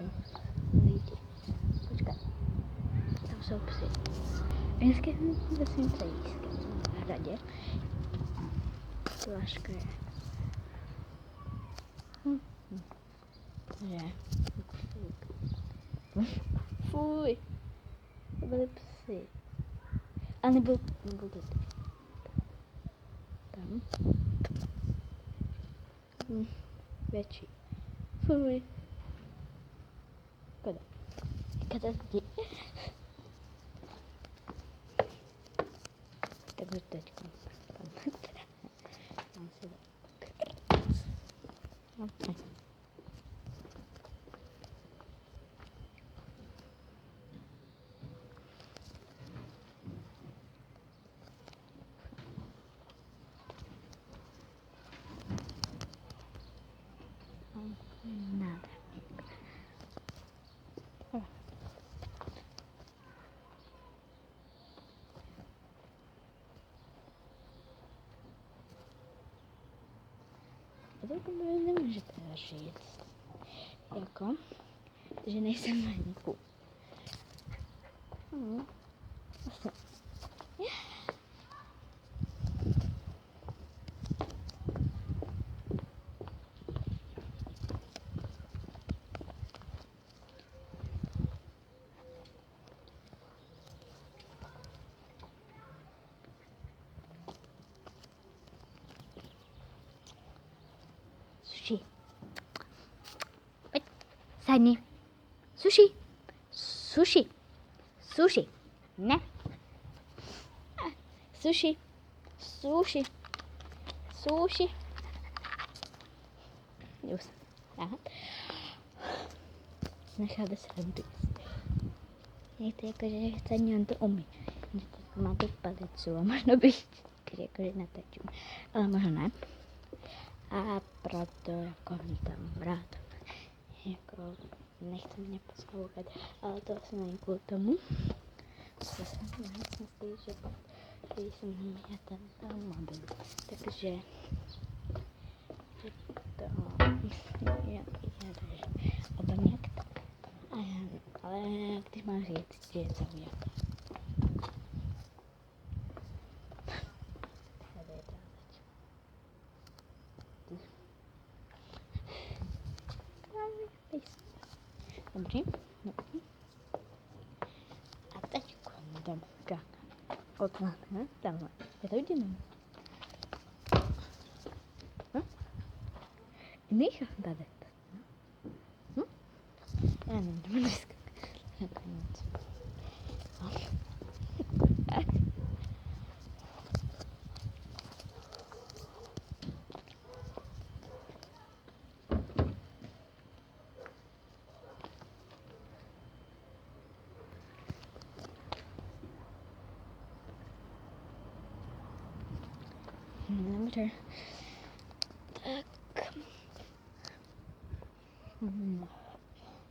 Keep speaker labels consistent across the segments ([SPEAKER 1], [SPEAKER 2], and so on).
[SPEAKER 1] natáču. Lidi. Počkat. Tam jsou psy. Dneska jsem ve svým psajískem na hradě. Láška je. Že? Fuj. To byly psy. A nebyl to tam. Větší. Fuj. Kada zdi. Takže teď mám si okay. Nada. To nemůžete říct, jako, že nejsem venku. Sushi. Pojď, sadni. Sushi. Sushi. Sushi. Ne. Sushi. Sushi. Sushi. Už. Aha. Nechá bez hrandy. Někdy jakože chce jen to umí. Má tu palicu a možno bych jakože nataču. Ale možná ne. A proto jako vítám rád. Jako nechce mě poslouchat, ale to asi není kvůli tomu. Co jsem myslí, že když jsem měl ten mobil. Takže to je obrněk. Ale když mám říct, že je zaujat. Dobrý. A teď jdem odmáme tamhle. Je to viděno? Nechám tady. Já nevím, dneska. Dobře. Tak.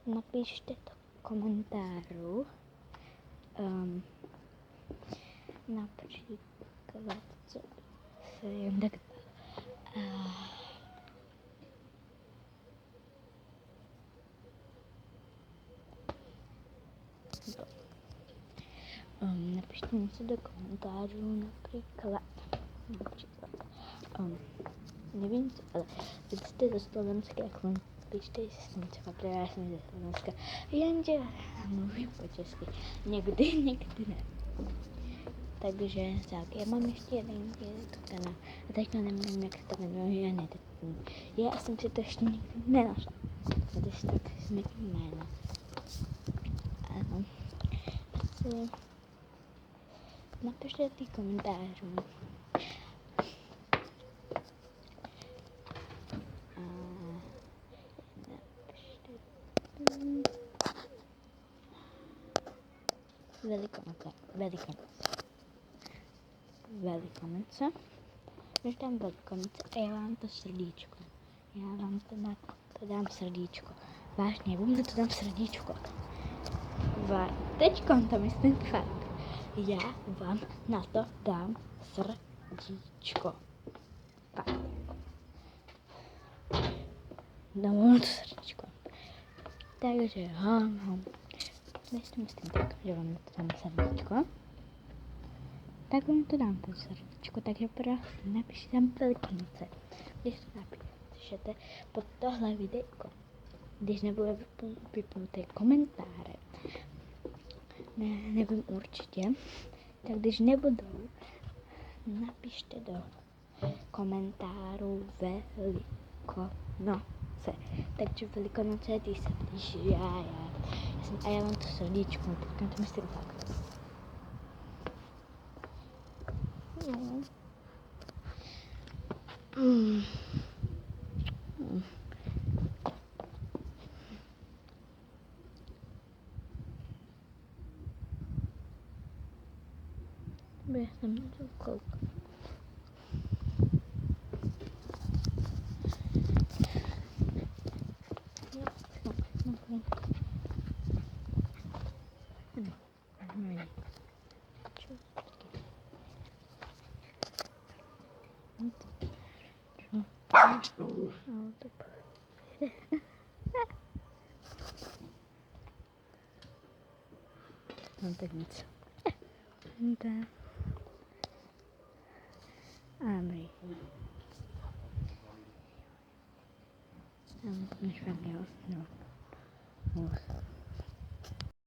[SPEAKER 1] Napište to v komentáru. Například, co se jen tak napište něco do komentářů, například nevím co, ale když jste ze Slovenska, jak píšte si něco, protože já jsem ze Slovenska, jenže mluvím po česky, někdy ne. Takže tak, já mám ještě jeden kanál a teď nevím, jak to jmenuje, já jsem si to ještě nikdy nenašla, když tak jsme jména. Ano. Napište ty komentářů. Velikonoce. Když dám Velikonoce a já vám to srdíčko. Já vám to dám srdíčko. Vážně, vůbec to dám srdíčko. Teďkon to myslím fakt. Já vám na to dám srdíčko. Fakt. Dám vám to srdíčko. Takže když to myslím tak, že vám to dám srdíčko, tak vám to dám to srdíčko, takže prosím, napište tam Velikonoce. Když to napíšete pod tohle videjko, když nebude vypnuté komentáře, nevím určitě, tak když nebudou, napište do komentáru Velikonoce. Takže Velikonoce, ty se blíží a já mám to srdíčko, teďka to myslím fakt. No. Já jsem na to koukal. No tak nic. Dobrý. Než vám jo. No.